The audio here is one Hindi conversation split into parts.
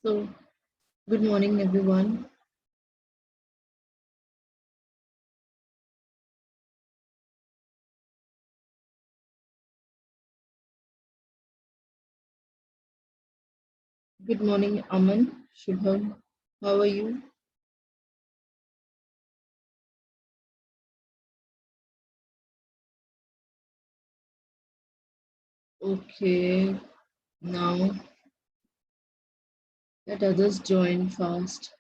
So, good morning, everyone. Good morning, Aman, Shubham. How are you? Okay, now let others join fast.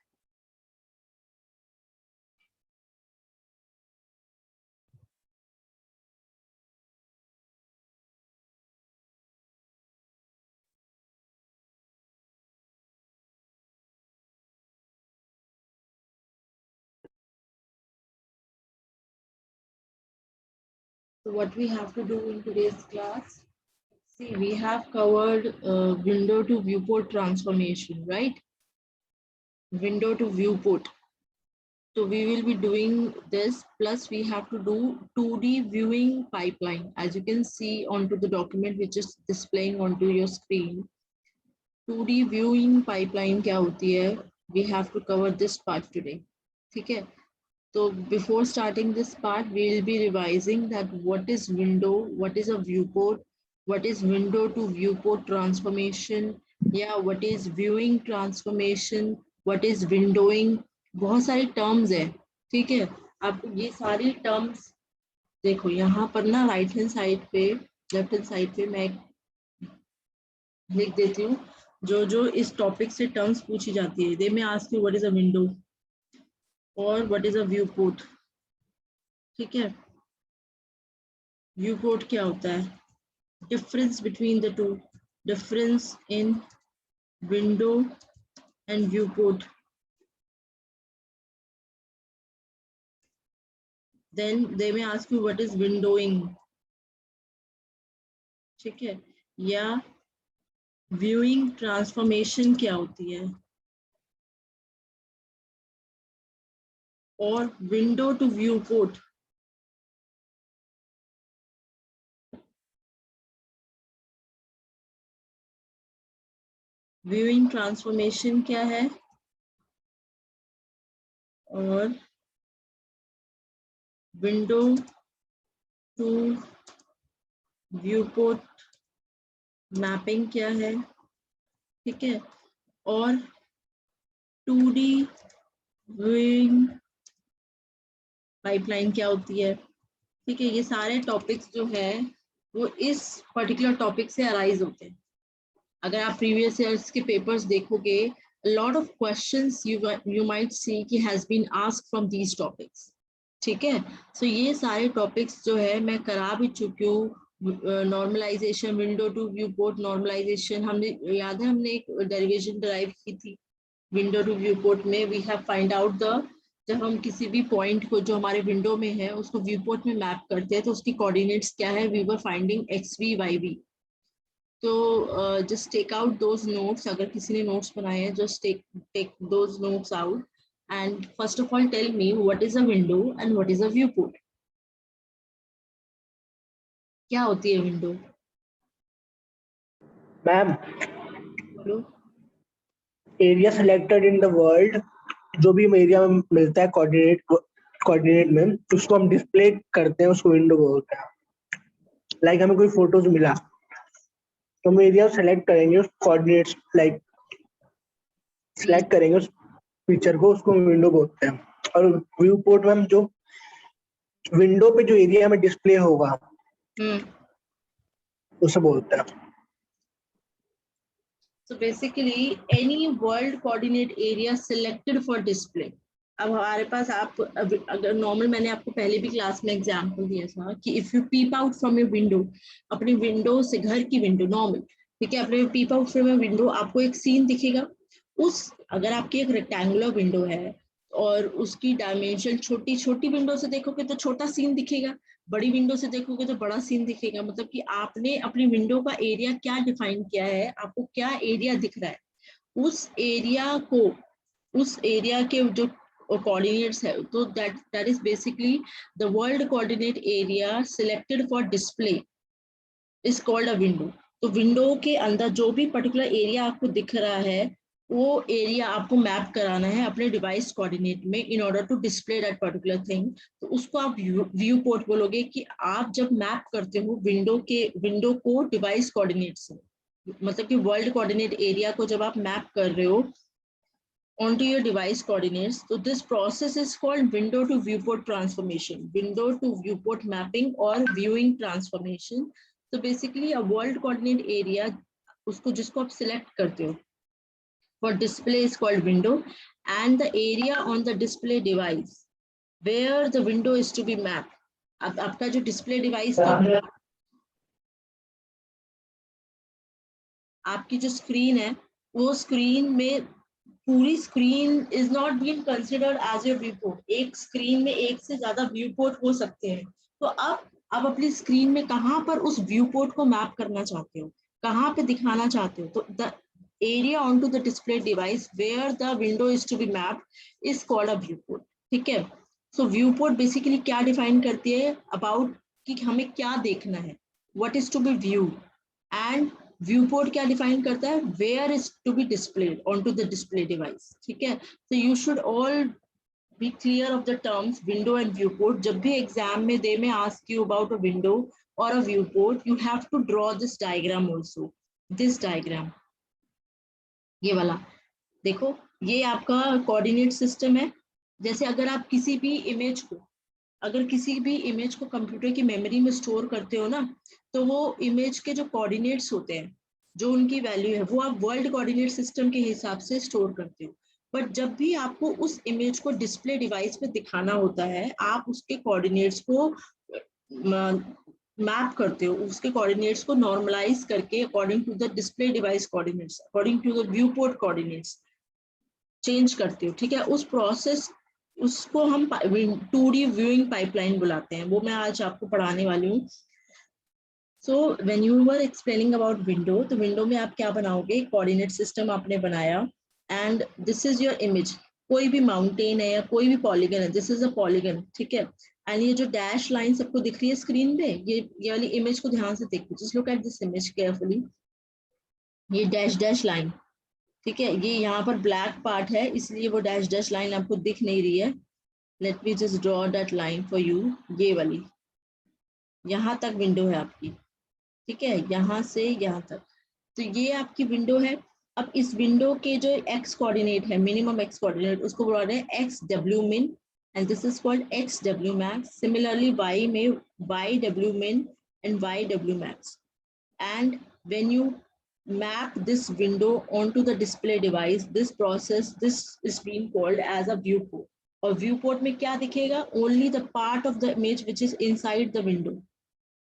So, what we have to do in today's class? See, we have covered window to viewport transformation, right? Window to viewport. So we will be doing this, plus we have to do 2D viewing pipeline. As you can see onto the document which is displaying onto your screen. 2D viewing pipeline क्या होती है? We have to cover this part today. ठीक है? So before starting this part, we will be revising that what is window, what is a viewport, what is window to viewport transformation, yeah, what is viewing transformation, what is windowing. बहुत सारे terms है, ठीक है? अब ये सारी terms देखो यहाँ पर ना राइट हैंड साइड पे, लेफ्ट हैंड साइड पे मैं लिख देती हूँ जो जो इस टॉपिक से टर्म्स पूछी जाती है. They may ask you what is a window और what is a viewport. ठीक है, व्यू पोर्ट क्या होता है? Difference between the two, difference in window and viewport. Then they may ask you what is windowing. ठीक है, या व्यूइंग ट्रांसफॉर्मेशन क्या होती है, और window to viewport. Viewing transformation क्या है और window to viewport mapping क्या है. ठीक है, और 2D व्यूइंग पाइपलाइन क्या होती है. ठीक है, ये सारे टॉपिक्स जो है वो इस पर्टिकुलर टॉपिक से अराइज होते हैं. अगर आप प्रीवियस ईयर्स के पेपर्स देखोगे, lot of questions you might see कि has been asked from these topics. ठीक है, सो ये सारे टॉपिक्स जो है मैं करा भी चुकी हूँ. Normalisation, window to viewport normalisation, हमने याद है हमने एक डेरिवेशन ड्राइव की थी विंडो टू व्यू पोर्ट में. We have find out the, जब हम किसी भी पॉइंट को जो हमारे विंडो में है उसको व्यू पोर्ट में मैप करते हैं तो उसकी कोऑर्डिनेट्स क्या है, we were finding x v y v. तो just take out those notes, अगर किसी ने नोट्स बनाए हैं just take those notes out. And first of all tell me what is a window and what is a viewport. क्या होती है विंडो? मैम, बोलो. Area selected in the world, जो भी एरिया में मिलता है कोऑर्डिनेट में, उसको हम डिस्प्ले करते हैं, उसको विंडो बोलते हैं. लाइक हमें कोई फोटोज मिला तो हम एरिया सेलेक्ट करेंगे, उस कोऑर्डिनेट्स लाइक सेलेक्ट करेंगे उस पिक्चर को, उसको विंडो बोलते हैं. और व्यू पोर्ट में हम जो विंडो पे जो एरिया में डिस्प्ले होगा उसे बोलते हैं. So basically any world coordinate area selected for display. अब हमारे पास आप अगर नॉर्मल, मैंने आपको पहले भी क्लास में एग्जांपल दिया था कि if you peep out from a window, अपनी विंडो से, घर की विंडो नॉर्मल, ठीक है, अपने peep out from a window आपको एक सीन दिखेगा. उस, अगर आपकी एक रेक्टेंगुलर विंडो है और उसकी डायमेंशन छोटी, छोटी विंडो से देखोगे तो छोटा सीन दिखेगा, बड़ी विंडो से देखोगे तो बड़ा सीन दिखेगा. मतलब कि आपने अपनी विंडो का एरिया क्या डिफाइन किया है, आपको क्या एरिया दिख रहा है, उस एरिया को, उस एरिया के जो कोऑर्डिनेट्स है, तो that is basically the world coordinate area selected for display is called a window. तो विंडो के अंदर जो भी पर्टिकुलर एरिया आपको दिख रहा है वो एरिया आपको मैप कराना है अपने डिवाइस कोऑर्डिनेट में in order to display that particular thing. तो उसको आप व्यू पोर्ट बोलोगे कि आप जब मैप करते हो विंडो को डिवाइस कोऑर्डिनेट से, मतलब कि वर्ल्ड कोऑर्डिनेट एरिया को जब आप मैप कर रहे हो onto your device coordinates. So this process is called window to viewport transformation, window to viewport mapping or viewing transformation. So basically a world coordinate area, उसको जिसको आप select करते हो for display is called window, and the area on the display device where the window is to be mapped. अब आपका जो display device का आपकी जो screen है वो screen में पूरी screen is not been considered as a viewport. एक स्क्रीन में एक से ज्यादा व्यू पोर्ट हो सकते हैं। तो अब आप अपनी स्क्रीन में कहाँ पर उस व्यू पोर्ट को मैप करना चाहते हो, कहाँ पे दिखाना चाहते हो, तो the area on to the display device where the window is to be mapped is called a viewport. ठीक है। सो व्यू पोर्ट बेसिकली क्या डिफाइन करती है अबाउट कि हमें क्या देखना है, what is to be view, and viewport क्या डिफाइन करता है, where is to be displayed on to the display device. ठीक है। तो you should all be clear of the terms window and viewport. जब भी एग्जाम में they may ask you about a window और a viewport, you have to draw this diagram also, this diagram, ये वाला देखो, ये आपका कोऑर्डिनेट सिस्टम है। जैसे अगर आप किसी भी इमेज को कंप्यूटर की मेमोरी में स्टोर करते हो ना, तो वो इमेज के जो कोऑर्डिनेट्स होते हैं, जो उनकी वैल्यू है, वो आप वर्ल्ड कोऑर्डिनेट सिस्टम के हिसाब से स्टोर करते हो। बट जब भी आपको उस इमेज को डिस्प्ले डिवाइस पे दिखाना होता है, आप उसके कोऑर्डिनेट्स को मैप करते हो, उसके कोऑर्डिनेट्स को नॉर्मलाइज करके according to the display device coordinates, according to the viewport coordinates change करते हो। ठीक है। उस प्रोसेस उसको हम 2D व्यूइंग पाइपलाइन बुलाते हैं, वो मैं आज आपको पढ़ाने वाली हूँ। So when you were explaining about window, तो विंडो में आप क्या बनाओगे, कोऑर्डिनेट सिस्टम आपने बनाया and this is your image. कोई भी माउंटेन है या कोई भी पॉलीगन है, दिस इज अ पॉलीगन। ठीक है। एंड ये जो डैश लाइन सबको दिख रही है स्क्रीन पे, ये वाली इमेज को ध्यान से देखो, just look at this image carefully, ये डैश डैश लाइन। ठीक है। ये यहाँ पर ब्लैक पार्ट है इसलिए वो डैश डैश लाइन आपको दिख नहीं रही है। Let me just draw that line for you, ये वाली, यहाँ तक विंडो है आपकी। ठीक है। यहाँ से यहाँ तक, तो ये आपकी विंडो है। अब इस विंडो के जो एक्स कोऑर्डिनेट है, मिनिमम एक्स कोऑर्डिनेट, उसको बोल रहे हैं X W min and this is called X W max. Similarly Y में Y W min and Y W max. And when you map this window onto the display device, this process, this is being called as a viewport. और viewport में क्या दिखेगा, only the part of the image which is inside the window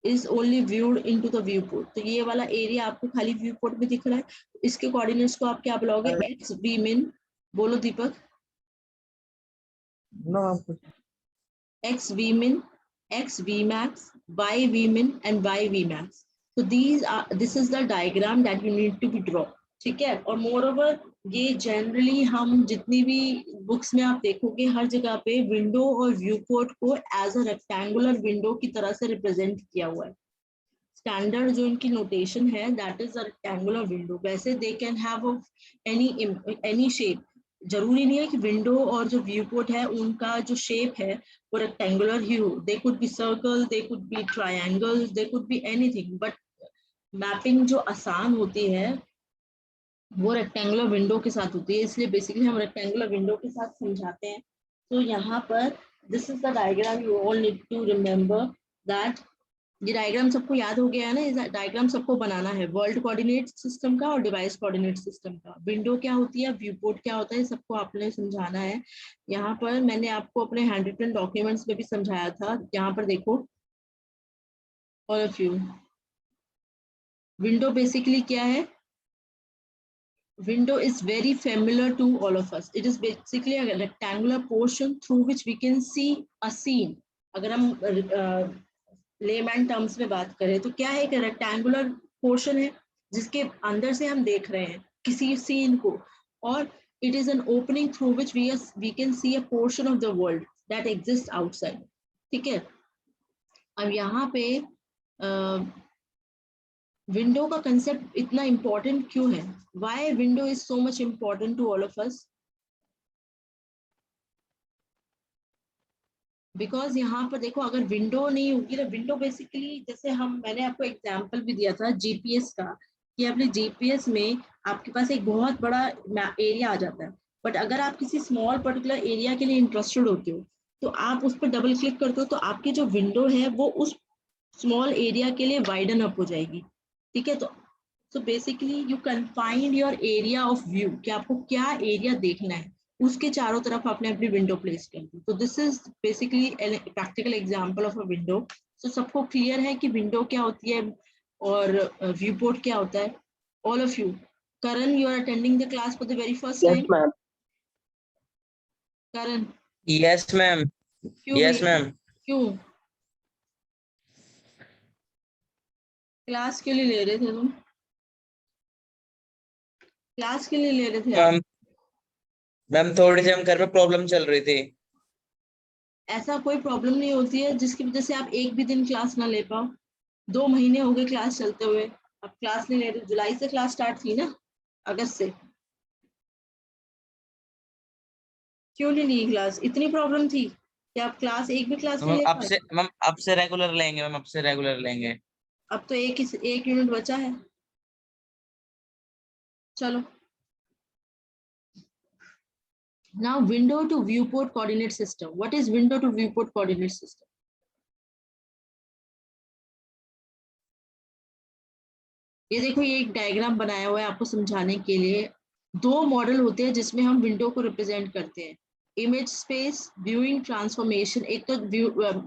is only viewed into the viewport. तो ये वाला एरिया आपको खाली viewport में दिख रहा है। इसके कोऑर्डिनेट्स को आप क्या बुलाओगे, एक्स वी मिन, बोलो Deepak, x we min, x v max, y v min and y v max. So this is the diagram that you need to be draw. ठीक है। और मोर ओवर ये जनरली हम जितनी भी बुक्स में आप देखोगे हर जगह पे विंडो और व्यू पोर्ट को एज अ रेक्टेंगुलर विंडो की तरह से रिप्रेजेंट किया हुआ है। स्टैंडर्ड जो इनकी नोटेशन है that is a rectangular window. वैसे they can have any shape, जरूरी नहीं है कि विंडो और जो व्यू पोर्ट है उनका जो शेप है वो रेक्टेंगुलर ही हो। They could be circle, they could be triangle, they could be anything, but mapping जो आसान होती है वो रेक्टेंगुलर विंडो के साथ होती है, इसलिए बेसिकली हम रेक्टेंगुलर विंडो के साथ समझाते हैं। तो यहाँ पर this is the diagram, you all need to remember that. ये डायग्राम सबको याद हो गया है ना, ये डायग्राम सबको बनाना है, वर्ल्ड कोऑर्डिनेट सिस्टम का और डिवाइस कोऑर्डिनेट सिस्टम का। विंडो क्या होती है, व्यू पोर्ट क्या होता है, सबको आपने समझाना है। यहाँ पर मैंने आपको अपने हैंड रिटन डॉक्यूमेंट्स में भी समझाया था। यहाँ पर देखो all of you, window basically क्या है, window is very familiar to all of us. It is basically a rectangular portion through which we can see a scene. अगर हम लेमैन टर्म्स में बात करें तो क्या है, एक रेक्टेंगुलर पोर्शन है जिसके अंदर से हम देख रहे हैं किसी सीन को, और it is an opening through which we can see a portion of the world that exists outside. ठीक है। अब यहाँ पे विंडो का कंसेप्ट इतना इंपॉर्टेंट क्यों है? Why window is so much important to all of us? Because यहाँ पर देखो, अगर विंडो नहीं होगी ना, विंडो बेसिकली जैसे मैंने आपको एग्जाम्पल भी दिया था जीपीएस का, कि अपने जीपीएस में आपके पास एक बहुत बड़ा एरिया आ जाता है, बट अगर आप किसी स्मॉल पर्टिकुलर एरिया के लिए इंटरेस्टेड होते हो तो आप उस पर डबल क्लिक करते हो, तो आपकी जो विंडो है वो उस स्मॉल एरिया के लिए वाइडन अप हो जाएगी। ठीक है, तो basically you confined your area of view, कि आपको क्या एरिया देखना है, उसके चारों तरफ आपने अपनी विंडो प्लेस कर दी। तो this is basically practical example of a window. So सबको क्लियर है कि विंडो क्या होती है और व्यू पोर्ट क्या होता है? All of you, Karan, you are attending the class for the very first yes time? Ma'am. Karan, yes ma'am. क्यों यस भैया, मैम। क्यों क्लास के लिए ले रहे थे तुम? क्लास के लिए ले रहे थे आप? मैम मैम थोड़ी सी हम घर में प्रॉब्लम चल रही थी। ऐसा कोई प्रॉब्लम नहीं होती है जिसकी वजह से आप एक भी दिन क्लास ना ले पाओ। 2 महीने हो गए क्लास चलते हुए, अब क्लास नहीं ले रहे। जुलाई से क्लास स्टार्ट थी ना, अगस्त से? क्यों नहीं ली क्लास? इतनी प्रॉब्लम थी कि आप क्लास, एक भी क्लास नहीं ले पाए? मैम अब से रेगुलर लेंगे, मैम अब से रेगुलर लेंगे। अब तो एक यूनिट बचा है। चलो, now window to viewport coordinate system. What is window to viewport coordinate system? ये देखो, ये एक डायग्राम बनाया हुआ है आपको समझाने के लिए। 2 मॉडल होते हैं जिसमें हम विंडो को रिप्रेजेंट करते हैं। Image space, viewing transformation. एक तो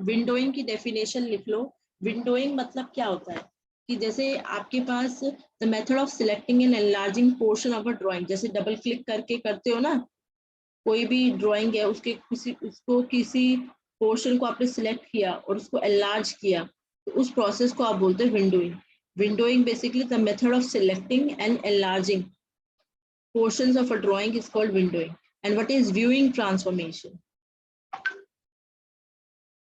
विंडोइंग की डेफिनेशन लिख लो। विंडोइंग मतलब क्या होता है कि जैसे आपके पास the method of selecting and enlarging portion of a drawing, जैसे डबल क्लिक करके करते हो ना, कोई भी ड्राइंग है उसके किसी पोर्शन को आपने सिलेक्ट किया और उसको एनलार्ज किया, तो उस प्रोसेस को आप बोलते हैं windowing. Windowing basically the method of selecting and enlarging portions of a drawing is called windowing. And what is viewing transformation?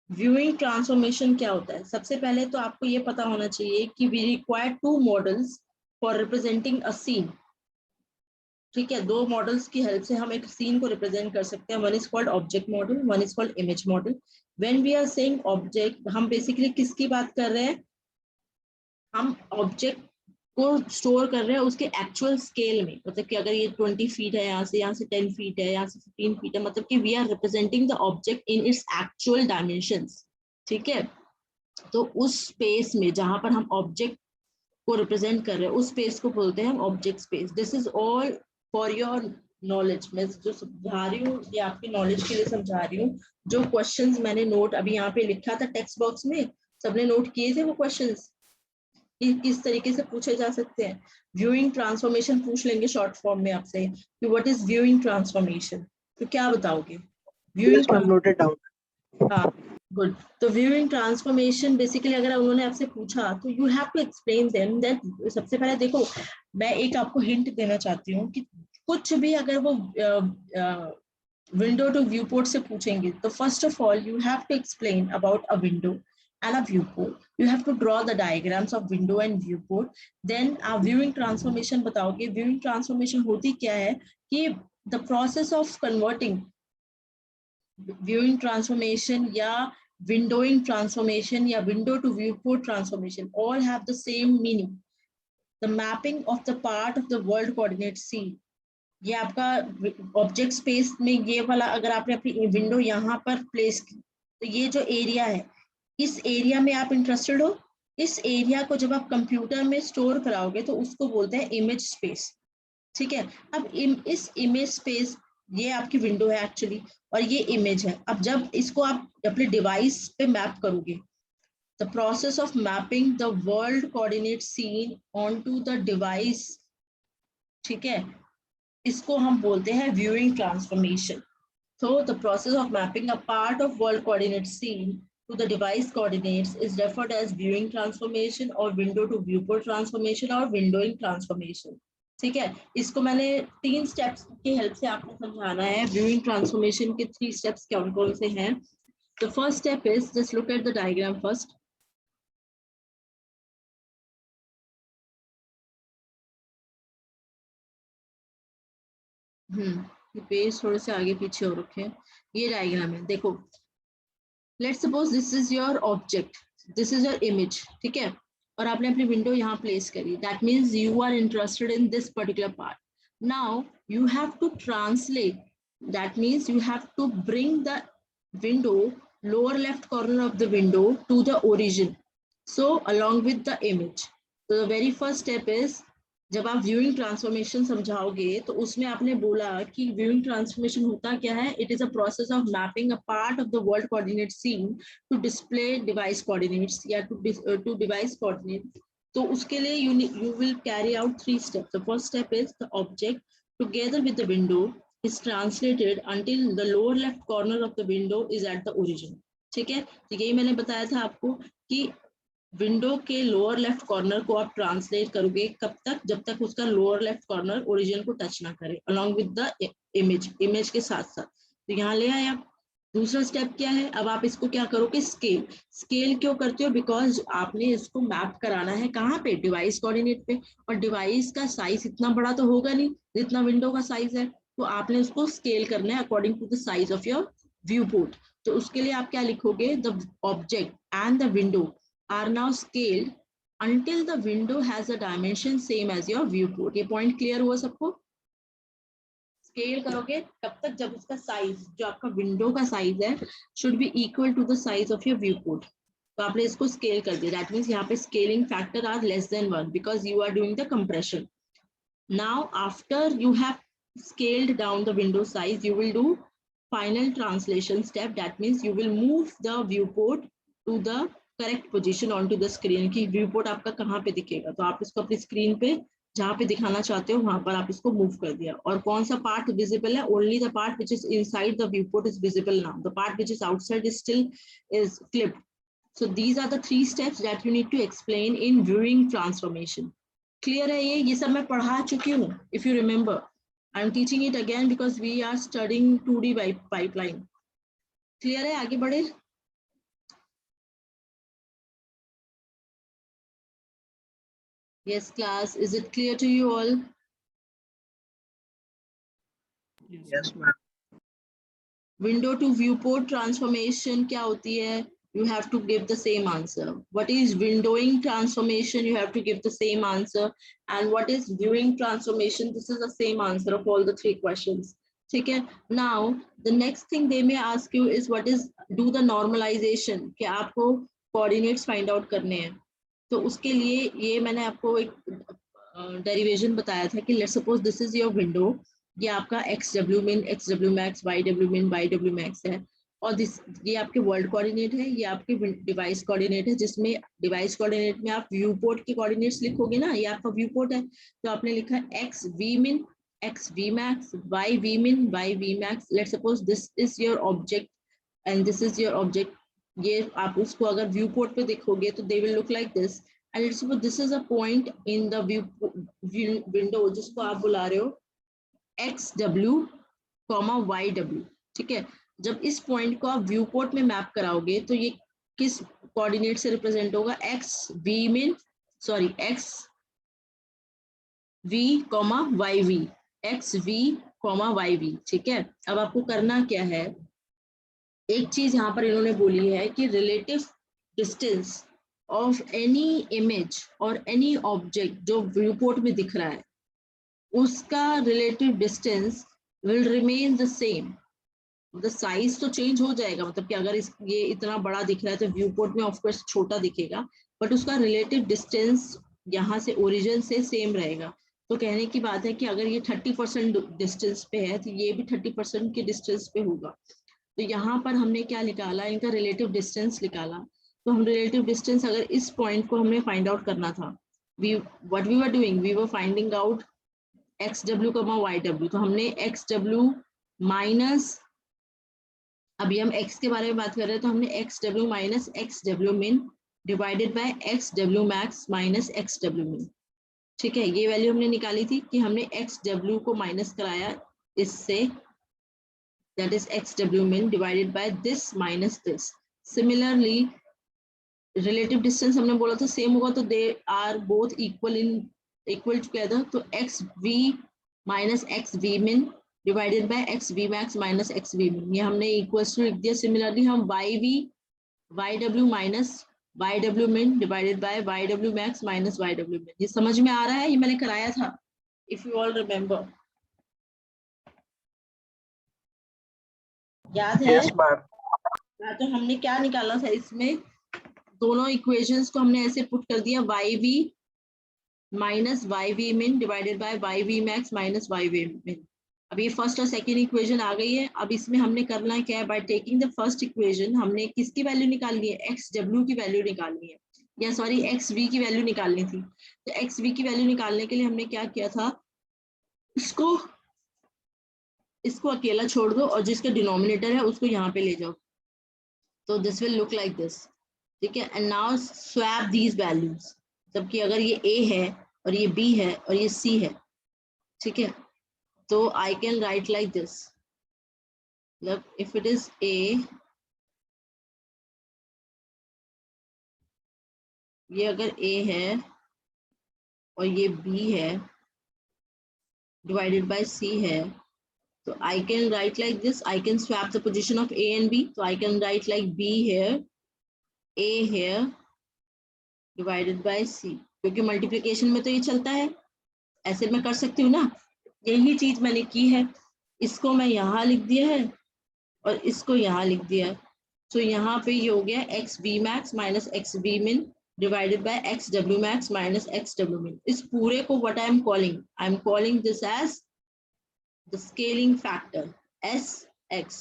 Viewing transformation क्या होता है? सबसे पहले तो आपको ये पता होना चाहिए कि we require 2 models for representing a scene. ठीक है, 2 मॉडल्स की हेल्प से हम एक सीन को रिप्रेजेंट कर सकते हैं। One is called object model, one is called image model. When we are saying object, हम बेसिकली किसकी बात कर रहे हैं? हम ऑब्जेक्ट को स्टोर कर रहे हैं उसके एक्चुअल स्केल में, मतलब कि अगर ये 20 फीट है, यहाँ से 10 फीट है, यहाँ से 15 फीट है, मतलब कि we are representing the object in its actual dimensions. ठीक है, तो उस स्पेस में जहां पर हम ऑब्जेक्ट को रिप्रेजेंट कर रहे हैं, उस स्पेस को बोलते हैं हम object space. This is all for your knowledge. मैं जो समझा रही हूँ ये आपकी नॉलेज के लिए समझा रही हूँ। जो क्वेश्चंस मैंने नोट अभी यहाँ पे लिखा था टेक्स्ट बॉक्स में, सबने नोट किए थे वो क्वेश्चंस किस तरीके से पूछे जा सकते हैं? व्यूइंग ट्रांसफॉर्मेशन पूछ लेंगे शॉर्ट फॉर्म में आपसे कि व्हाट इज व्यूइंग ट्रांसफॉर्मेशन, तो क्या बताओगे? Yes ma'am, viewing, noted down. हाँ, गुड। तो व्यूइंग ट्रांसफॉर्मेशन बेसिकली अगर उन्होंने आपसे पूछा तो you have to explain them that. सबसे पहले देखो, मैं एक आपको हिंट देना चाहती हूँ कि कुछ भी अगर वो विंडो टू व्यू पोर्ट से पूछेंगे, तो first of all you have to explain about a window and a viewport. You have to draw the diagrams of window and viewport. Then viewing transformation बताओगे। viewing transformation होती क्या है कि the process of converting, viewing transformation या windowing transformation या window to viewport transformation all have the same meaning. The mapping of the part of the world coordinate C, ये आपका ऑब्जेक्ट स्पेस में ये वाला, अगर आपने अपनी विंडो यहाँ पर प्लेस की, तो ये जो एरिया है, इस एरिया में आप इंटरेस्टेड हो। इस एरिया को जब आप कंप्यूटर में स्टोर कराओगे तो उसको बोलते हैं इमेज स्पेस। ठीक है, अब इस इमेज स्पेस, ये आपकी विंडो है एक्चुअली और ये इमेज है। अब जब इसको आप अपने डिवाइस पे मैप करोगे, the process of mapping the world coordinate scene onto the device, ठीक है, इसको हम बोलते हैं viewing transformation. So the process of mapping a part of world coordinate scene to the device coordinates is referred as viewing transformation or window to viewport transformation or windowing transformation. ठीक है, इसको मैंने 3 स्टेप्स की हेल्प से आपको समझाना है। व्यूइंग ट्रांसफॉर्मेशन के 3 स्टेप्स कौन कौन से हैं? The first step is just look at the diagram first. ये पेज थोड़े से आगे पीछे हो रखे हैं। ये डायग्राम है, देखो let's suppose this is your object, this is your image, ठीक है, और आपने अपनी विंडो यहाँ प्लेस करी, that means you are interested in this particular part. Now you have to translate, that means you have to bring the window, lower left corner of the window to the origin, so along with the image. So the very first step is, जब आप व्यूइंग ट्रांसफॉर्मेशन समझाओगे तो उसमें आपने बोला कि व्यूइंग ट्रांसफॉर्मेशन होता क्या है, it is a process of mapping a part of the world coordinate scene to display device coordinates या टू डिवाइस कोऑर्डिनेट. तो उसके लिए you will carry out 3 steps. The first step is the object together with the window is translated until the lower left corner of the window is at the origin. ठीक है, तो यही मैंने बताया था आपको कि विंडो के लोअर लेफ्ट कॉर्नर को आप ट्रांसलेट करोगे कब तक, जब तक उसका लोअर लेफ्ट कॉर्नर ओरिजिन को टच ना करे, अलोंग विद द इमेज के साथ साथ. तो यहाँ ले आए आप. दूसरा स्टेप क्या है, अब आप इसको क्या करोगे, स्केल. स्केल क्यों करते हो, बिकॉज आपने इसको मैप कराना है कहाँ पे, डिवाइस कोऑर्डिनेट पे, और डिवाइस का साइज इतना बड़ा तो होगा नहीं जितना विंडो का साइज है, तो आपने उसको स्केल करना है according to the size of your viewport. तो उसके लिए आप क्या लिखोगे, the object and the window are now scaled until the window has a dimension same as your viewport. ये point clear हुआ सबको. स्केल करोगे तब तक जब उसका साइज, जो आपका विंडो का साइज है, should be equal to the size of your viewport. तो आपने इसको स्केल कर दिया, that means यहाँ पे scaling factor are less than 1 because you are doing the compression. Now after you have scaled down the window size, you will do final translation step. That means you will move the viewport to the correct position on to the screen, की व्यू पोर्ट आपका कहाँ पे दिखेगा, तो आप इसको अपनी स्क्रीन पे जहाँ पे दिखाना चाहते हो वहां पर आप इसको मूव कर दिया. और कौन सा पार्ट विजिबल है, only the part which is inside the viewport is visible now, the part which is outside is still is clipped. So these are the 3 steps that you need to explain in viewing transformation. Clear है ये सब मैं पढ़ा चुकी हूँ. If you remember, I am teaching it again because we are studying 2D pipeline. Clear है, आगे बढ़े. Yes, class. Is it clear to you all? Yes, ma'am. Window to viewport transformation क्या होती है? You have to give the same answer. What is windowing transformation? You have to give the same answer. And what is viewing transformation? This is the same answer of all the 3 questions. ठीक है. Now the next thing they may ask you is what is do the normalization? कि आपको coordinates find out करने हैं. तो उसके लिए ये मैंने आपको एक डेरिवेशन बताया था कि let's suppose this is your window, ये आपका X W min, X W max, Y W min, Y W max है, और दिस ये आपके वर्ल्ड कोऑर्डिनेट है, ये आपके डिवाइस कोऑर्डिनेट है, जिसमें डिवाइस कोऑर्डिनेट में आप व्यू पोर्ट के कोऑर्डिनेट्स लिखोगे ना, ये आपका व्यू पोर्ट है, तो आपने लिखा x we min, x v max, y v min, y v max. Let's suppose this is your object and this is your object. ये आप उसको अगर व्यू पोर्ट पे देखोगे तो they will look like this. And let's suppose this is a point in the window जिसको आप बुला रहे हो XW, YW. ठीक है, जब इस पॉइंट को आप व्यू पोर्ट में मैप कराओगे तो ये किस कोऑर्डिनेट से रिप्रेजेंट होगा, X we min, sorry X V comma Y V, X V comma Y V. ठीक है, अब आपको करना क्या है, एक चीज यहाँ पर इन्होंने बोली है कि relative distance of any image or any object जो viewport में दिख रहा है, उसका relative distance will remain the same. The size तो change हो जाएगा, मतलब कि अगर ये इतना बड़ा दिख रहा है तो viewport में of course छोटा दिखेगा, but उसका relative distance यहाँ से origin से same रहेगा. तो कहने की बात है कि अगर ये 30% distance पे है तो ये भी 30% के distance पे होगा. तो यहाँ पर हमने क्या निकाला, इनका relative distance निकाला. तो हम रिलेटिव डिस्टेंस, अगर इस पॉइंट को हमने फाइंड आउट करना था, what we were doing, we were finding out X W comma Y W. तो हमने एक्स डब्ल्यू माइनस, अभी हम एक्स के बारे में बात कर रहे हैं, तो हमने X W minus X W min divided by X W max minus X W min. ठीक है, ये वैल्यू हमने निकाली थी कि हमने एक्स डब्ल्यू को माइनस कराया इससे, that is x W min divided by this minus this. Similarly relative distance हमने बोला था सेम होगा, तो they are both equal together. तो x we minus x we min divided by x v max minus x we मिन, ये हमने इक्वल्स टू लिख दिया। सिमिलरली हम why we Y W minus Y W min divided by Y W max minus Y W मिन। ये समझ में आ रहा है? ये मैंने कराया था, इफ यू ऑल रिमेम्बर, याद है? Yes ma'am. तो हमने क्या निकाला था इसमें, दोनों इक्वेशंस को हमने ऐसे पुट कर दिया, y v minus y v min divided by y v max minus y v min. अब ये फर्स्ट और सेकेंड इक्वेशन आ गई है। अब इसमें हमने करना है क्या है, by taking the first equation हमने किसकी वैल्यू निकालनी है, एक्स डब्ल्यू की वैल्यू निकालनी है, या सॉरी एक्स वी की वैल्यू निकालनी थी। तो एक्स वी की वैल्यू निकालने के लिए हमने क्या किया था, इसको अकेला छोड़ दो और जिसका डिनोमिनेटर है उसको यहाँ पे ले जाओ, तो this will look like this, ठीक है। And now swap these values, जबकि अगर ये a है और ये b है और ये c है, ठीक है, तो I can write like this, मतलब इफ इट इज a, ये अगर a है और ये b है डिवाइडेड बाय c है, तो I can write like this, I can swap the position of A and B, so I can write like B here, A here divided by C, क्योंकि मल्टीप्लिकेशन में तो ये चलता है, ऐसे मैं कर सकती हूँ ना, यही चीज मैंने की है, इसको मैं यहाँ लिख दिया है और इसको यहाँ लिख दिया है। तो यहाँ पे ये हो गया x B max minus x B मिन divided by X W max minus X W मिन। इस पूरे को what I am calling this as the scaling factor S x.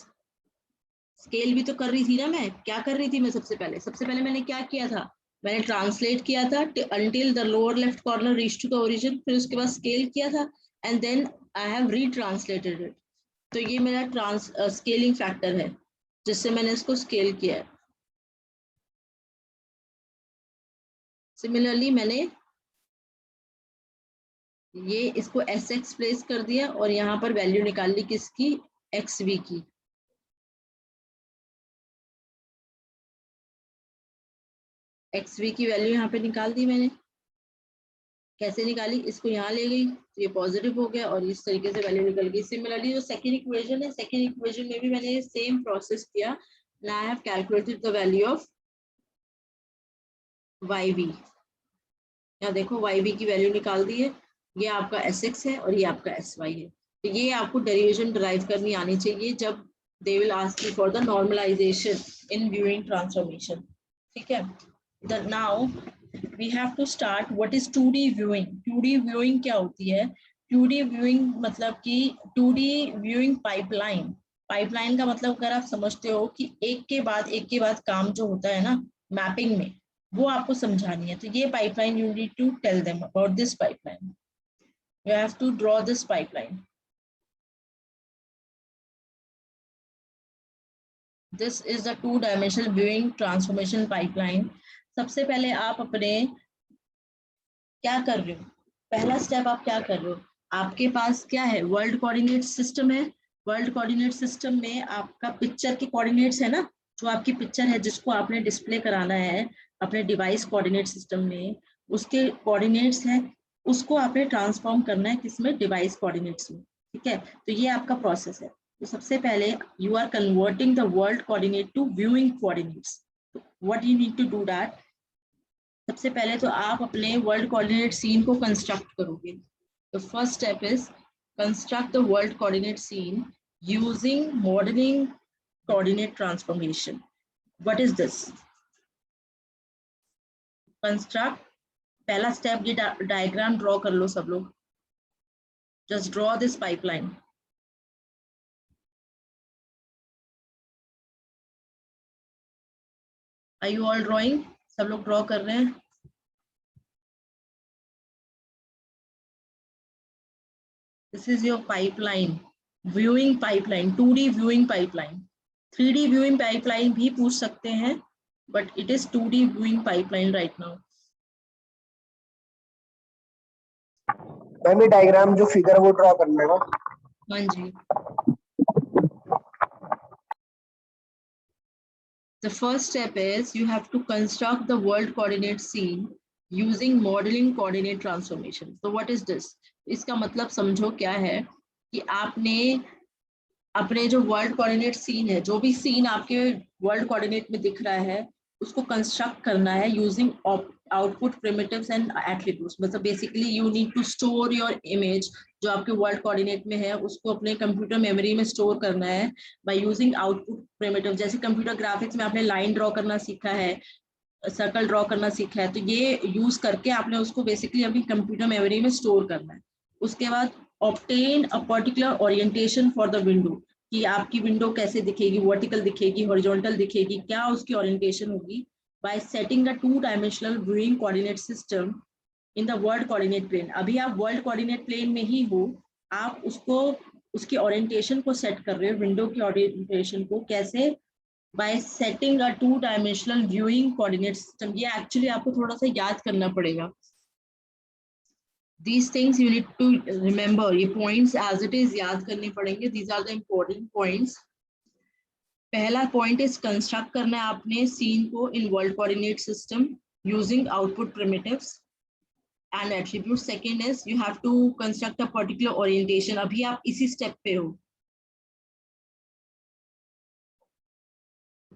Scale भी तो कर रही थी ना मैं, क्या कर रही थी मैं, सबसे पहले मैंने क्या किया था, मैंने ट्रांसलेट किया था until the lower left corner reached to the origin, फिर उसके बाद स्केल किया था and then I have retranslated it. तो ये मेरा स्केलिंग फैक्टर है जिससे मैंने इसको स्केल किया है। सिमिलरली मैंने ये इसको एस एक्स प्लेस कर दिया और यहाँ पर वैल्यू निकाल ली किसकी, एक्स वी की। एक्स वी की वैल्यू यहाँ पे निकाल दी मैंने। कैसे निकाली, इसको यहाँ ले गई तो ये पॉजिटिव हो गया और इस तरीके से वैल्यू निकल गई। सिमिलरली जो सेकंड इक्वेशन है, सेकंड इक्वेशन में भी मैंने सेम प्रोसेस किया। Now I have calculated the value of Y V. यहाँ देखो वाई वी की वैल्यू निकाल दी है, ये आपका एस एक्स है और ये आपका एस वाई है। तो ये आपको डेरिवेशन डिराइव करनी आनी चाहिए जब they will ask you for the normalisation in viewing transformation, ठीक है। Now we have to start what is 2D viewing। 2D viewing क्या होती है, 2D viewing मतलब कि 2D viewing पाइपलाइन का मतलब अगर आप समझते हो कि एक के बाद काम जो होता है ना मैपिंग में, वो आपको समझानी है। तो ये pipeline you need to tell them about this pipeline, you have to draw this pipeline. This is the 2-dimensional viewing transformation pipeline। सबसे पहले आप अपने क्या कर रहे हो, पहला स्टेप आप क्या कर रहे हो, आपके पास क्या है, वर्ल्ड कोऑर्डिनेट सिस्टम है। वर्ल्ड कोऑर्डिनेट सिस्टम में आपका पिक्चर के कोऑर्डिनेट्स है ना, जो आपकी पिक्चर है जिसको आपने डिस्प्ले कराना है अपने डिवाइस कोऑर्डिनेट सिस्टम में, उसके कोऑर्डिनेट्स है, उसको आपने ट्रांसफॉर्म करना है किसमें, डिवाइस कोऑर्डिनेट्स में, ठीक है। तो ये आपका प्रोसेस है। तो सबसे पहले you are converting the world coordinate to viewing coordinates. What you need to do that, सबसे पहले तो आप अपने वर्ल्ड कोऑर्डिनेट सीन को कंस्ट्रक्ट करोगे। तो first step is construct the world coordinate scene using modelling coordinate transformation. What is this, construct, पहला स्टेप ये डायग्राम ड्रॉ कर लो सब लोग, just draw this pipeline. Are you all drawing, सब लोग ड्रॉ कर रहे हैं। This is your pipeline, viewing pipeline, 2D viewing pipeline। 3D viewing pipeline भी पूछ सकते हैं, but it is 2D viewing pipeline right now। Ma'am ये डायग्राम जो फिगर वो ड्रॉ करना है ना? हाँ जी। The first step is you have to construct the world coordinate scene using modeling coordinate transformation। So what is this? इसका मतलब समझो क्या है कि आपने अपने जो वर्ल्ड कोऑर्डिनेट सीन है, जो भी सीन आपके वर्ल्ड कोऑर्डिनेट में दिख रहा है, उसको कंस्ट्रक्ट करना है using output primitives and attributes. मतलब basically you need to store your image जो आपके वर्ल्ड कोऑर्डिनेट में है, उसको अपने कंप्यूटर मेमोरी में स्टोर करना है बाय यूजिंग आउटपुट प्रिमिटिव। जैसे कंप्यूटर ग्राफिक्स में आपने लाइन ड्रॉ करना सीखा है, सर्कल ड्रॉ करना सीखा है, तो ये यूज करके आपने उसको बेसिकली अपनी कंप्यूटर मेमोरी में स्टोर करना है। उसके बाद obtain a particular orientation for the window, कि आपकी विंडो कैसे दिखेगी, वर्टिकल दिखेगी, हॉरिजॉन्टल दिखेगी, क्या उसकी ओरिएंटेशन होगी, by setting a 2 dimensional viewing coordinate system in the world coordinate plane. अभी आप वर्ल्ड कोऑर्डिनेट प्लेन में ही हो, आप उसको उसकी ओरिएंटेशन को सेट कर रहे हो, विंडो की ओरिएंटेशन को कैसे, bye setting a 2 dimensional viewing coordinate system. ये एक्चुअली आपको थोड़ा सा याद करना पड़ेगा। These things you need to remember, ये points as it is याद करने पड़ेंगे। These are the important points. पहला पॉइंट इज कंस्ट्रक्ट करना है आपने सीन को in world coordinate system using output primitives and attribute. Second is you have to construct a particular orientation. अभी आप इसी स्टेप पे हो,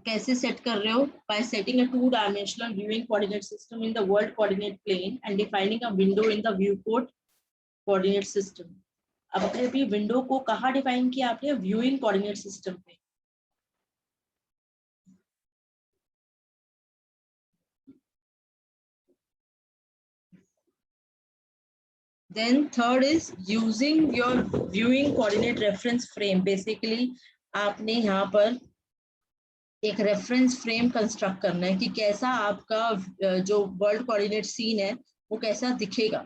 कैसे सेट कर रहे हो, by setting a 2 dimensional viewing coordinate system in the world coordinate plane and defining a window in the viewport coordinate system. अब अभी विंडो को कहाँ डिफाइन किया आपने, व्यूइंग कोऑर्डिनेट सिस्टम पे। Then third is using your viewing coordinate reference frame. Basically आपने यहाँ पर एक रेफरेंस फ्रेम कंस्ट्रक्ट करना है कि कैसा आपका जो वर्ल्ड कोऑर्डिनेट सीन है वो कैसा दिखेगा।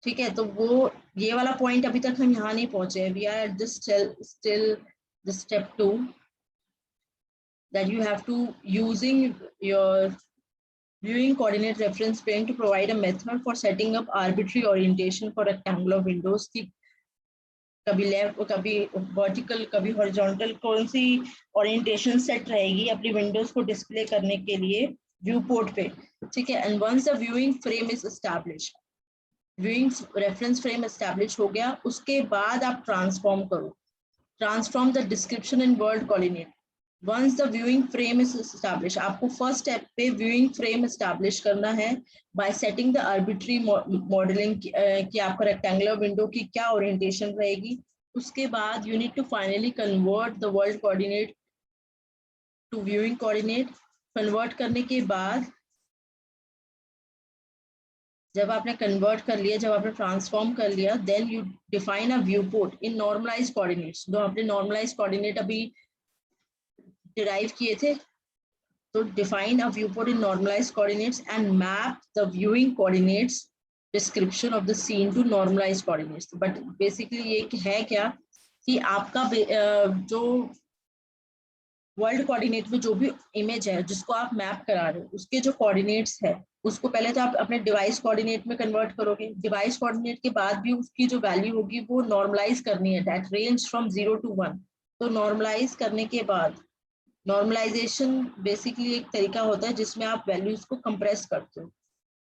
ठीक है, तो वो ये वाला पॉइंट अभी तक हम यहाँ नहीं पहुंचे। We are at this still the step 2 that you have to using your viewing coordinate reference frame to provide a method for setting up arbitrary orientation for rectangular windows की कभी लेफ्ट कभी वर्टिकल कभी हॉरिजॉन्टल कौन सी ओरिएंटेशन सेट रहेगी अपनी विंडोज को डिस्प्ले करने के लिए व्यू पोर्ट पे। ठीक है, and once the viewing frame is establish, viewing reference frame establish हो गया, उसके बाद आप ट्रांसफॉर्म करो, transform the description in world coordinate. Once the viewing frame is establish, आपको फर्स्ट स्टेप पे व्यूइंग फ्रेम एस्टैब्लिश करना है by setting the arbitrary modelling कि आपका रेक्टेंगुलर विंडो की क्या ओरिएंटेशन रहेगी। उसके बाद you need to finally convert the world coordinate to viewing coordinate. Convert करने के बाद जब आपने कन्वर्ट कर लिया, जब आपने ट्रांसफॉर्म कर लिया, then you define a viewport in normalise coordinates. जो आपने नॉर्मलाइज कोऑर्डिनेट अभी डिराइव किए थे, तो define a viewport in normalized coordinates and map the viewing coordinates description of the scene to normalized coordinates. But basically ये है क्या कि आपका जो वर्ल्ड कोऑर्डिनेट में जो भी इमेज है जिसको आप मैप करा रहे हो, उसके जो कोऑर्डिनेट्स है उसको पहले तो आप अपने डिवाइस कोऑर्डिनेट में कन्वर्ट करोगे। डिवाइस कोऑर्डिनेट के बाद भी उसकी जो वैल्यू होगी वो नॉर्मलाइज करनी है, दैट रेंज फ्रॉम 0 to 1। तो नॉर्मलाइज करने के बाद, नॉर्मलाइजेशन बेसिकली एक तरीका होता है जिसमें आप वैल्यूज को कंप्रेस करते हो।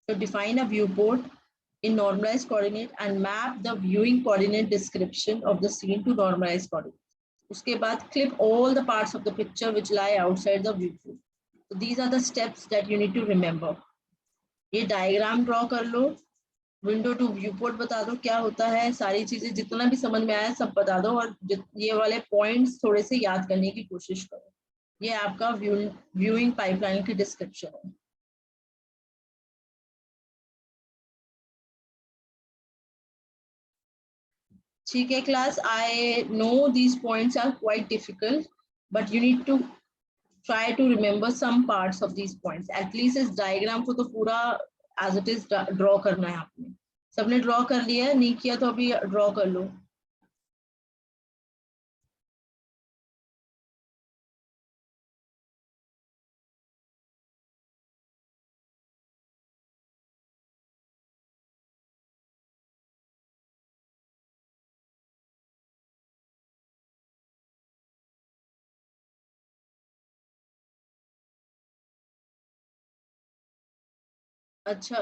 तो define a view port in normalized coordinate and map the viewing coordinate description of the scene to normalized coordinate. उसके बाद clip all the parts of the picture which lie outside the view pool. So these are the steps that you need to remember. ये डायग्राम ड्रॉ कर लो, विंडो टू व्यू पोर्ट बता दो क्या होता है, सारी चीजें जितना भी समझ में आया सब बता दो, और ये वाले पॉइंट्स थोड़े से याद करने की कोशिश करो। ये आपका व्यूइंग पाइपलाइन की डिस्क्रिप्शन है। ठीक है class, I know these points are quite difficult but you need to try to remember some parts of these points. At least इस डायग्राम को तो पूरा as it is ड्रॉ करना है आपने। सबने ड्रॉ कर लिया है, नहीं किया तो अभी ड्रॉ कर लो। अच्छा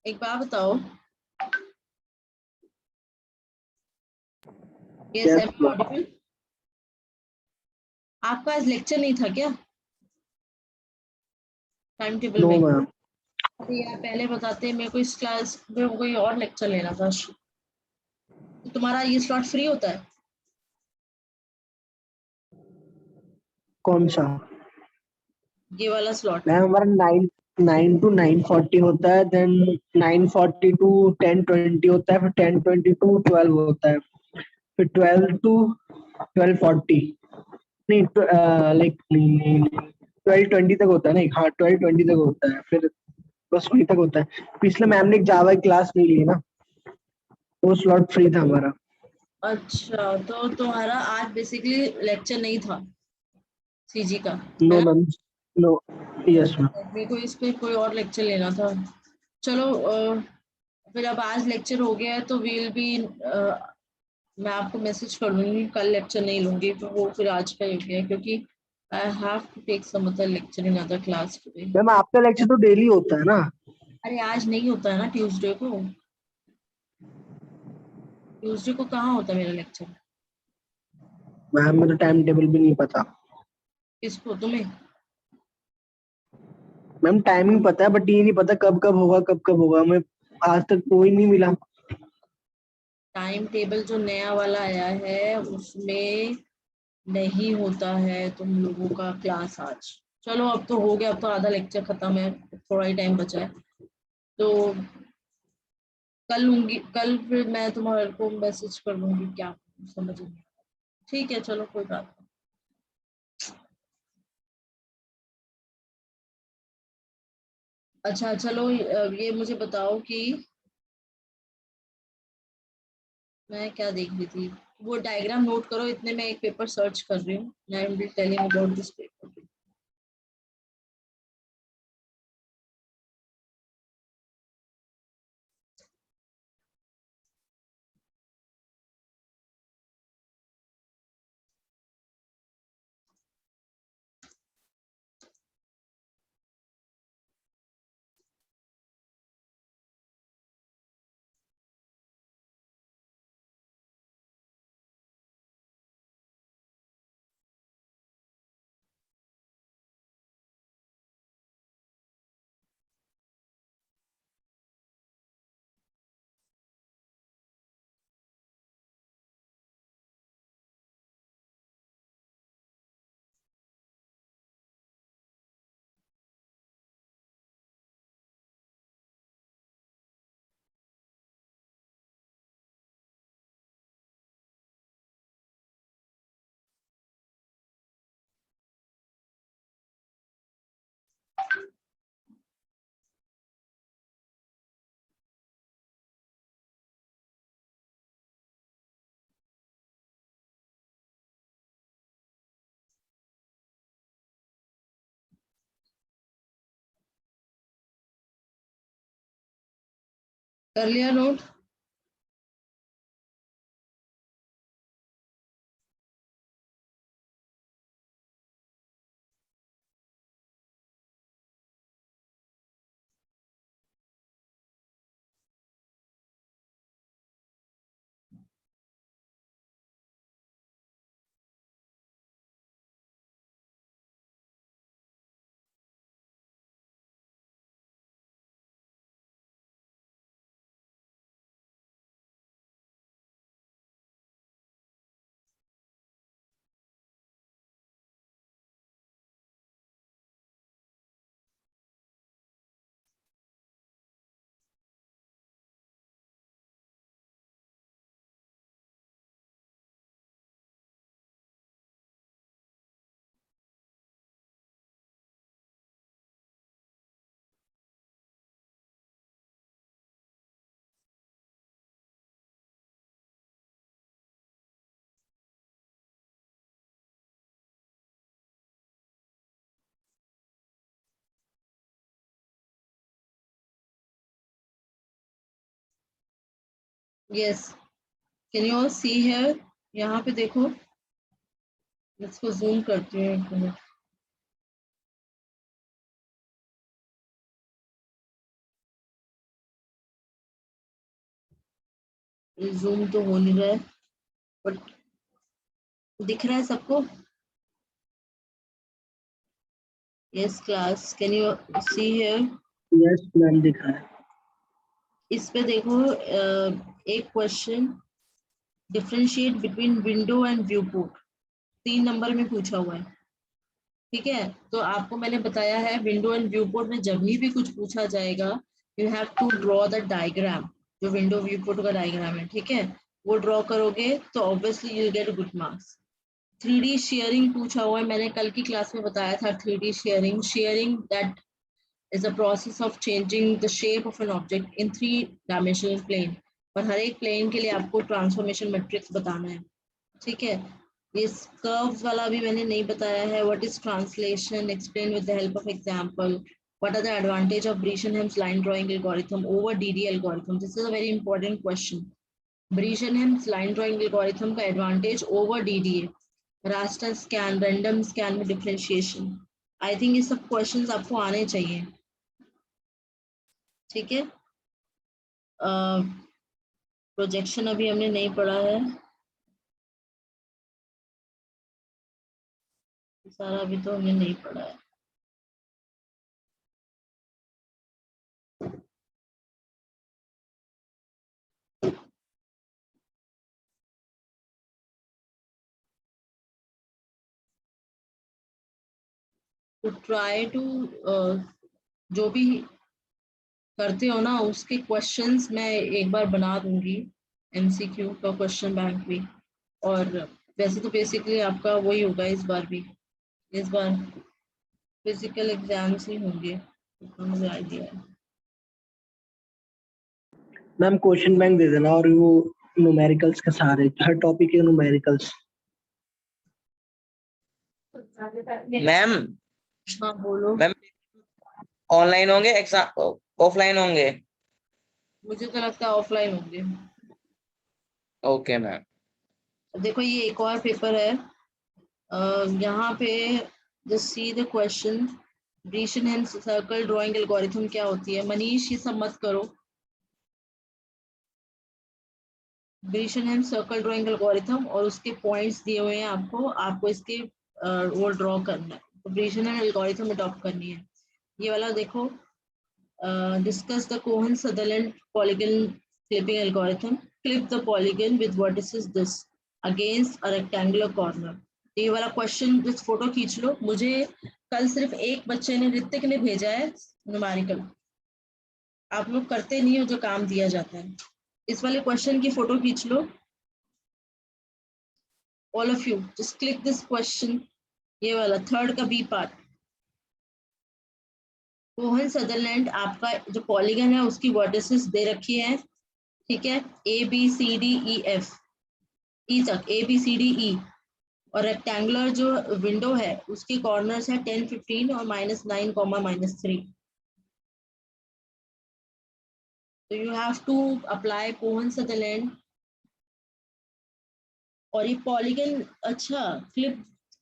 एक बात बताओ, यस Yes, एम ऑडिबल? आपका आज लेक्चर नहीं था क्या टाइम टेबल no में? मैम। अरे यार पहले बताते, मेरे को इस क्लास में कोई और लेक्चर लेना था। तो तुम्हारा ये स्लॉट फ्री होता है? कौन सा? ये वाला स्लॉट? मैम हमारा 9 to 9:40 होता है, देन 9:40 to 10:20 होता है, फिर 10:20 to 12 होता है, फिर 12 to 12:40, नहीं लाइक नहीं 12:20 तक होता है, नहीं हाँ 12:20 तक होता है, फिर बस वहीं तक होता है। पिछले मैम ने जावा की क्लास नहीं ली ना, वो स्लॉट फ्री था हमारा। अच्छा, तो तुम्हारा आज बेसिकली लेक्चर नहीं था सीजी का, है नो ना? Ma'am, no, yes ma'am. मेरे को इस पे कोई और लेक्चर लेना था। चलो फिर अब आज लेक्चर हो गया है तो वील बी, मैं आपको मैसेज कर दूंगी, कल लेक्चर नहीं लूंगी, तो वो फिर आज का ही हो गया, क्योंकि I have to take some other lecture in other class today. Ma'am आपका लेक्चर तो डेली होता है ना? अरे आज नहीं होता है ना, ट्यूसडे को। ट्यूसडे को कहाँ होता है मेरा लेक्चर? मैम मेरा टाइम टेबल भी नहीं पता। किसको, तुम्हें? मैम टाइमिंग पता है, बट ये नहीं पता कब कब होगा, कब कब होगा, हमें आज तक कोई नहीं मिला। टाइम टेबल जो नया वाला आया है उसमें नहीं होता है तुम लोगों का क्लास आज। चलो अब तो हो गया, अब तो आधा लेक्चर खत्म है, थोड़ा ही टाइम बचा है, तो कल लूंगी। कल फिर मैं तुम्हारे को मैसेज कर दूंगी, क्या समझ नहीं आया। ठीक है, चलो कोई बात नहीं। अच्छा चलो, ये मुझे बताओ कि मैं क्या देख रही थी, वो डायग्राम नोट करो, इतने में एक पेपर सर्च कर रही हूँ। I am telling about this paper. कर लिया note? Yes, can you all see here? यहाँ पे देखो, इसको जूम करती हूँ एक मिनट। जूम तो हो नहीं रहा है, बट दिख रहा है सबको? Yes class, can you see here? Yes ma'am, दिख रहा है। इस पे देखो, एक question, differentiate between window and view port, 3 number में पूछा हुआ है। ठीक है, तो आपको मैंने बताया है विंडो एंड व्यू पोर्ट में जब भी कुछ पूछा जाएगा, you have to draw the diagram, जो विंडो व्यू पोर्ट का डायग्राम है, ठीक है, वो ड्रॉ करोगे तो obviously you get good marks. 3D shearing पूछा हुआ है, मैंने कल की क्लास में बताया था 3D sharing. Sharing that is a process of changing the shape of an object in 3-dimensional plane, और हर एक प्लेन के लिए आपको ट्रांसफॉर्मेशन मैट्रिक्स बताना है। ठीक है, इस कर्व्स वाला भी मैंने नहीं बताया है। What is translation, explain with the help of example. What are the advantage of Bresenham's line drawing algorithm over DD algorithm, this is a very important question. Bresenham's line drawing algorithm का advantage over DDA, raster scan, random scan में डिफरेंशिएशन। आई थिंक ये सब क्वेश्चंस आपको आने चाहिए। ठीक है, प्रोजेक्शन अभी हमने नहीं पढ़ा है, सारा अभी तो हमने नहीं पढ़ा है। तो ट्राई टू, जो भी करते हो ना उसके क्वेश्चंस मैं एक बार बना दूंगी, एमसीक्यू का क्वेश्चन बैंक भी। और वैसे तो बेसिकली आपका वही होगा इस बार भी, इस बार फिजिकल एग्जाम्स ही होंगे, तो मुझे आइडिया है। मैम क्वेश्चन बैंक दे देना, और वो न्यूमेरिकल्स के सारे, हर टॉपिक के न्यूमेरिकल्स। मैम हाँ बोलो। मैम ऑनलाइन होंगे एग्जाम, ऑफलाइन होंगे? मुझे तो लगता है ऑफलाइन होंगे। Okay ma'am. देखो ये एक और पेपर है, यहाँ पे just see the question, Bresenham's circle drawing algorithm क्या होती है। मनीष ये सब मत करो, ब्रीशनहेम्स सर्कल ड्राइंग एल्गोरिथम और उसके पॉइंट्स दिए हुए हैं आपको, आपको इसके वो ड्रॉ करना है, तो ब्रीशनहेम एल्गोरिथम अडॉप्ट करनी है। ये वाला देखो, discuss the Cohen Sutherland polygon clipping algorithm, clip the polygon with vertices this against a rectangular corner. ये वाला क्वेश्चन जिस फोटो खींच लो, मुझे कल सिर्फ एक बच्चे ने, ऋतिक ने भेजा है न्यूमेरिकल, आप लोग करते नहीं हो जो काम दिया जाता है। इस वाले क्वेश्चन की फोटो खींच लो, all of you just click this question, ये वाला थर्ड का बी पार्ट। कोहन सदरलैंड आपका जो पॉलीगन है उसकी वर्टिसेस दे रखी है, ठीक है, A B C D E F, E तक ए बी सी डी ई, और रेक्टेंगुलर जो विंडो है उसके कॉर्नर्स है 10, 15 और -9, -3। तो you have to apply Cohen Sutherland, और ये पॉलीगन, अच्छा,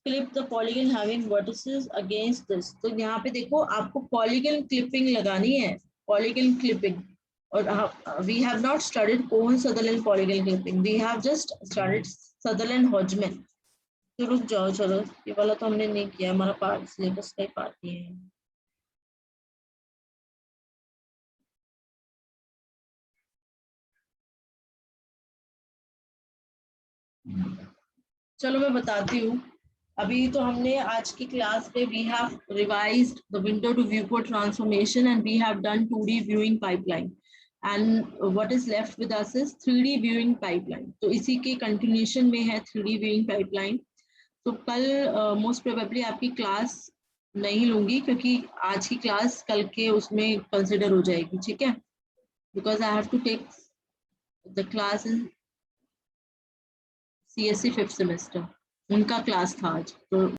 clip the polygon having vertices against this. तो यहाँ पे देखो आपको पॉलीगन क्लिपिंग लगानी है, पॉलीगन क्लिपिंग। और we have not studied Cohen Sutherland polygon clipping, we have just studied Sutherland हॉजमैन। तो रुक जाओ, चलो ये वाला तो हमने नहीं किया, हमारा पार्ट सिलेबस का ही पार्ट नहीं है। चलो मैं बताती हूँ। अभी तो हमने आज की क्लास पे we have revised the window to viewport transformation and we have done 2D viewing pipeline, and what is left with us is 3D viewing pipeline. तो इसी के कंटिन्यूएशन में है 3D व्यूइंग पाइपलाइन। तो कल मोस्ट प्रोबेबली आपकी क्लास नहीं लूंगी, क्योंकि आज की क्लास कल के उसमें कंसिडर हो जाएगी, ठीक है, because I have to take the class in CSE 5th semester, उनका क्लास था आज, तो